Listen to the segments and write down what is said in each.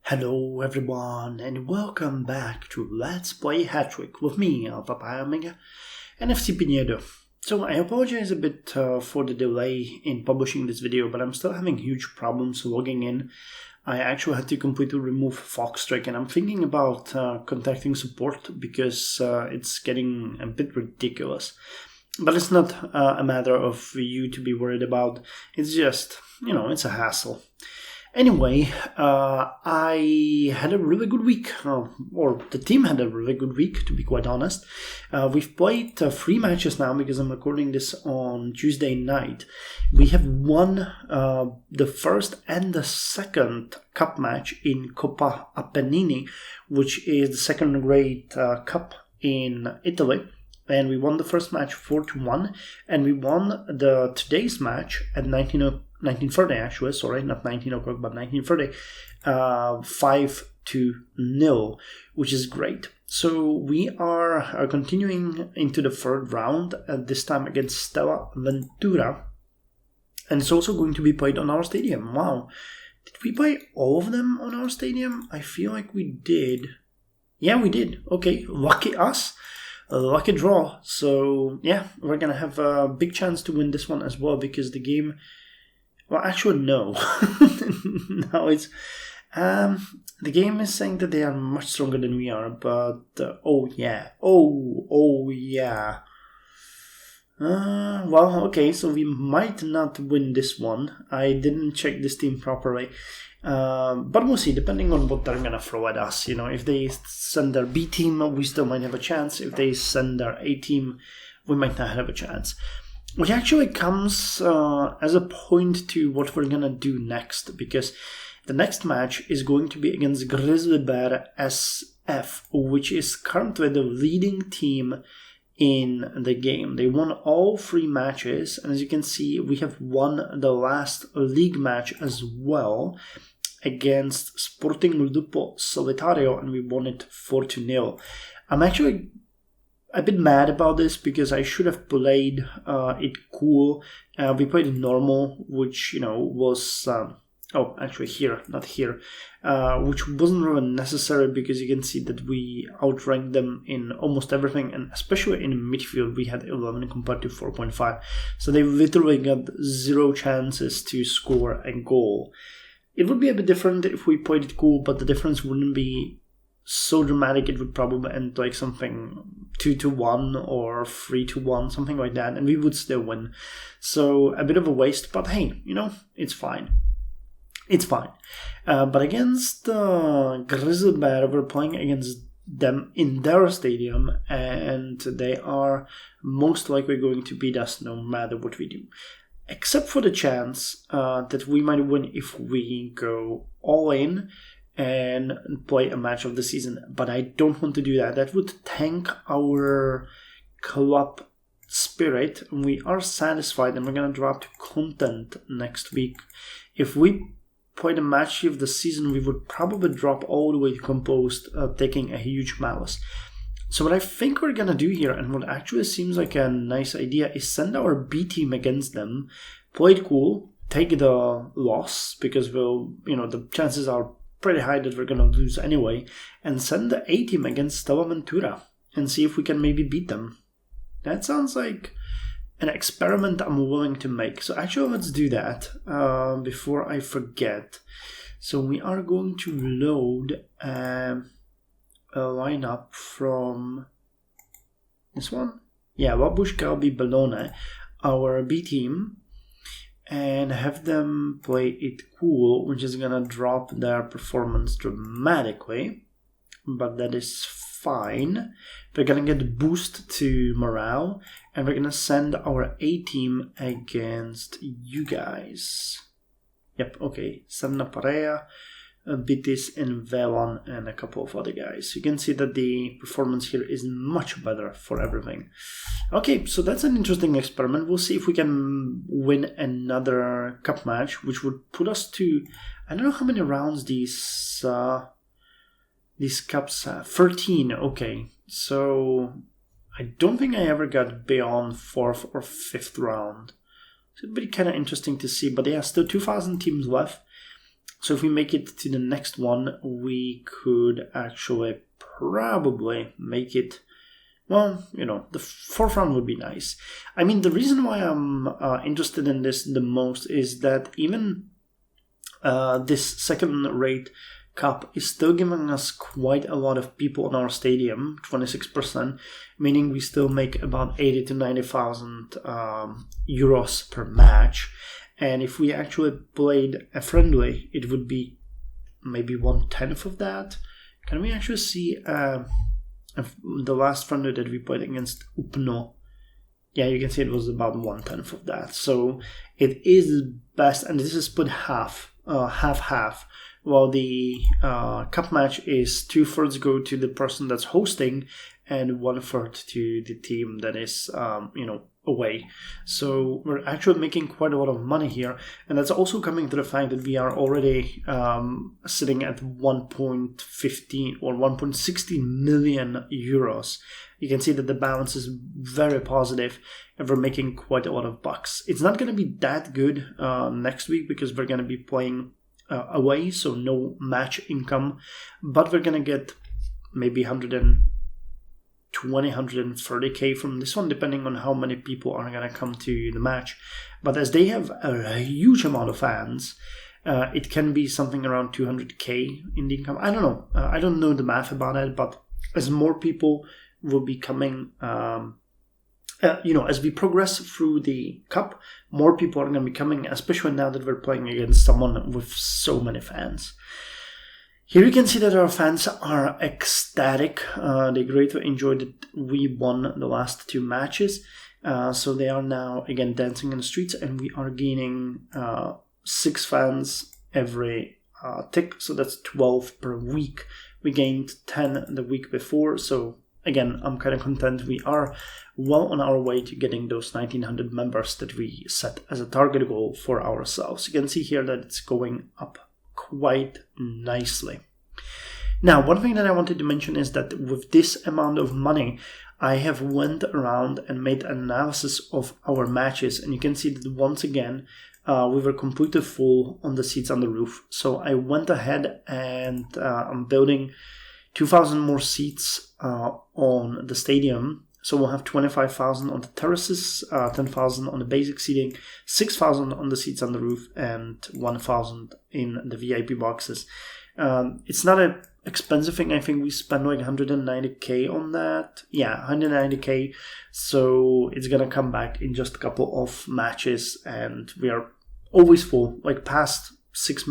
Hello everyone and welcome back to Let's Play Hattrick with me, SAPPHIRE and FC Pigneto. So I apologize a bit for the delay in publishing this video, but I'm still having huge problems logging in. I actually had to completely remove Foxtrick, and I'm thinking about contacting support because it's getting a bit ridiculous. But it's not a matter of you to be worried about, it's just, it's a hassle. Anyway, I had a really good week, or the team had a really good week, to be quite honest. We've played 3 matches now because I'm recording this on Tuesday night. We have won the first and the second cup match in Coppa Appennini, which is the second grade cup in Italy. And we won the first match 4-1, and we won the today's match at 19:30 actually, sorry, not 19 o'clock, but 19:30, 5-0, which is great. So we are continuing into the third round, this time against Stella Ventura, and it's also going to be played on our stadium. Wow, did we play all of them on our stadium? I feel like we did. Yeah, we did. Okay, lucky us. A lucky draw. So yeah, we're gonna have a big chance to win this one as well, because the game, well, actually no. No, it's the game is saying that they are much stronger than we are, but oh yeah. Well, okay, so we might not win this one. I didn't check this team properly. But we'll see, depending on what they're gonna throw at us. If they send their B team, we still might have a chance. If they send their A team, we might not have a chance. Which actually comes as a point to what we're gonna do next, because the next match is going to be against Grizzly Bear SF, which is currently the leading team in the game. They won all 3 matches, and as you can see, we have won the last league match as well against Sporting Lupo Solitario, and we won it 4-0. I'm actually a bit mad about this because I should have played it cool. We played it normal, which was actually here, not here, which wasn't really necessary because you can see that we outranked them in almost everything, and especially in midfield we had 11 compared to 4.5, so they literally got 0 chances to score a goal. It would be a bit different if we played it cool, but the difference wouldn't be so dramatic. It would probably end like something 2-1 or 3-1, something like that, and we would still win. So a bit of a waste, but hey, it's fine. It's fine. But against Grizzly Bear, we're playing against them in their stadium, and they are most likely going to beat us no matter what we do. Except for the chance that we might win if we go all in and play a match of the season. But I don't want to do that. That would tank our club spirit. We are satisfied, and we're going to drop to content next week. If we play the match of the season, we would probably drop all the way to composed, taking a huge malice. So what I think we're gonna do here, and what actually seems like a nice idea, is send our B team against them, play it cool, take the loss, because the chances are pretty high that we're gonna lose anyway, and send the A team against Stella Ventura and see if we can maybe beat them. That sounds like an experiment I'm willing to make. So actually, let's do that before I forget. So we are going to load a lineup from this one. Yeah, Wabush Kalbi Bellone, our B team, and have them play it cool, which is gonna drop their performance dramatically, but that is fine. We're gonna get a boost to morale, and we're gonna send our A team against you guys. Yep, okay. Serna Parea, Bitis, and Velon, and a couple of other guys. You can see that the performance here is much better for everything. Okay, so that's an interesting experiment. We'll see if we can win another cup match, which would put us to, I don't know how many rounds these cups have. 13, okay. So I don't think I ever got beyond 4th or 5th round. So it'd be kind of interesting to see. But yeah, still 2,000 teams left. So if we make it to the next one, we could actually probably make it, well, the fourth round would be nice. I mean, the reason why I'm interested in this the most is that even this second-rate cup is still giving us quite a lot of people in our stadium, 26%, meaning we still make about 80 to 90,000 euros per match. And if we actually played a friendly, it would be maybe 1/10 of that. Can we actually see the last friendly that we played against Upno? Yeah, you can see it was about 1/10 of that. So it is best, and this is split half. While the cup match is 2/3 go to the person that's hosting and 1/3 to the team that is, away. So we're actually making quite a lot of money here. And that's also coming to the fact that we are already sitting at 1.15 or 1.60 million euros. You can see that the balance is very positive and we're making quite a lot of bucks. It's not going to be that good next week because we're going to be playing away, so no match income, but we're going to get maybe 130k from this one, depending on how many people are going to come to the match. But as they have a huge amount of fans, it can be something around 200k in the income. I don't know. I don't know the math about it, but as more people will be coming, as we progress through the cup, more people are going to be coming, especially now that we're playing against someone with so many fans. Here you can see that our fans are ecstatic. They greatly enjoyed that we won the last two matches. So they are now, again, dancing in the streets, and we are gaining 6 fans every tick. So that's 12 per week. We gained 10 the week before. So again, I'm kind of content. We are well on our way to getting those 1900 members that we set as a target goal for ourselves. You can see here that it's going up quite nicely. Now, one thing that I wanted to mention is that with this amount of money, I have went around and made an analysis of our matches, and you can see that once again, we were completely full on the seats on the roof. So I went ahead and I'm building 2,000 more seats on the stadium. So we'll have 25,000 on the terraces, 10,000 on the basic seating, 6,000 on the seats on the roof, and 1,000 in the VIP boxes. It's not an expensive thing. I think we spent like 190k on that. Yeah, 190k. So it's going to come back in just a couple of matches, and we are always full. Like past six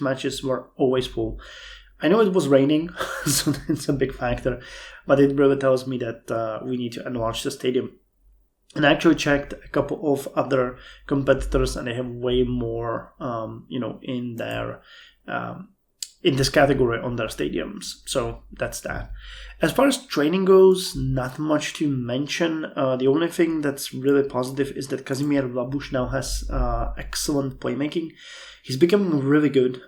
matches were always full. I know it was raining, so it's a big factor, but it really tells me that we need to enlarge the stadium. And I actually checked a couple of other competitors, and they have way more, in their in this category on their stadiums. So that's that. As far as training goes, not much to mention. The only thing that's really positive is that Kazimierz Labuš now has excellent playmaking. He's becoming really good,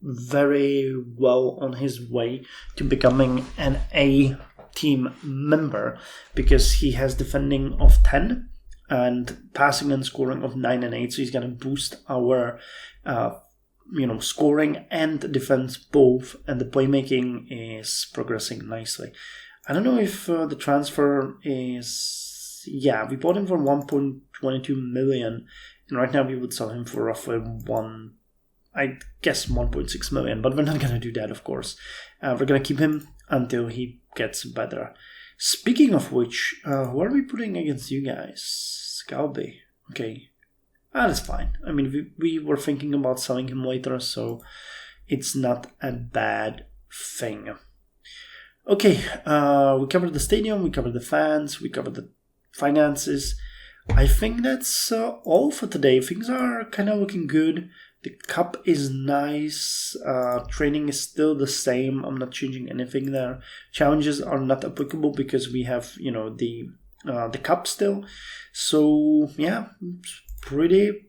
very well on his way to becoming an A team member, because he has defending of 10 and passing and scoring of 9 and 8. So he's going to boost our scoring and defense both, and the playmaking is progressing nicely. I don't know if the transfer is... Yeah, we bought him for 1.22 million, and right now we would sell him for roughly 1.6 million, but we're not going to do that, of course. We're going to keep him until he gets better. Speaking of which, who are we putting against you guys? Scalby. Okay. That's fine. I mean, we were thinking about selling him later, so it's not a bad thing. Okay, we covered the stadium, we covered the fans, we covered the finances. I think that's all for today. Things are kind of looking good. The cup is nice. Training is still the same. I'm not changing anything there. Challenges are not applicable because we have, the cup still. So yeah, pretty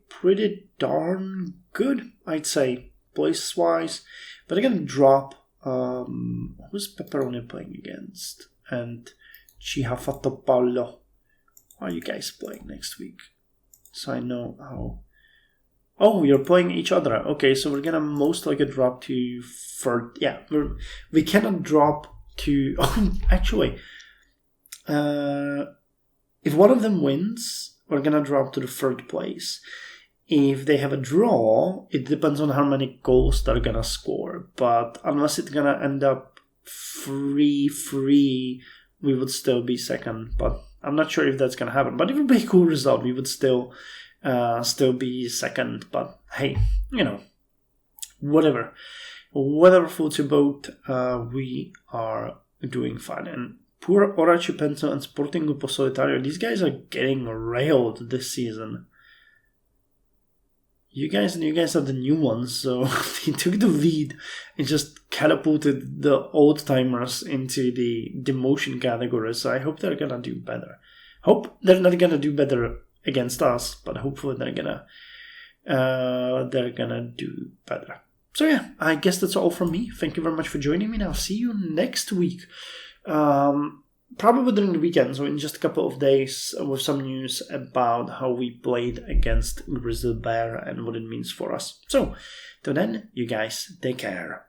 darn good, I'd say, place wise. But I'm gonna drop. Who's Pepperoni playing against? And Chihafatopalo. How are you guys playing next week? So I know how Oh, you're playing each other. Okay, so we're gonna most likely drop to third. Yeah, we cannot drop to. Oh, actually, if one of them wins, we're gonna drop to the third place. If they have a draw, it depends on how many goals they're gonna score. But unless it's gonna end up 3-3, we would still be second. But I'm not sure if that's gonna happen. But it would be a cool result. We would still be second. But hey, whatever. Whatever floats your boat, we are doing fine. And poor Ora Cipenzo and Sporting Grupo Solitario, these guys are getting railed this season. You guys are the new ones, so they took the lead and just catapulted the old timers into the demotion category. So I hope they're gonna do better. Hope they're not gonna do better against us, but hopefully they're gonna do better. So yeah, I guess that's all from me. Thank you very much for joining me. And I'll see you next week. Probably during the weekend, so in just a couple of days, with some news about how we played against Grizzly Bear and what it means for us. So, till then, you guys take care.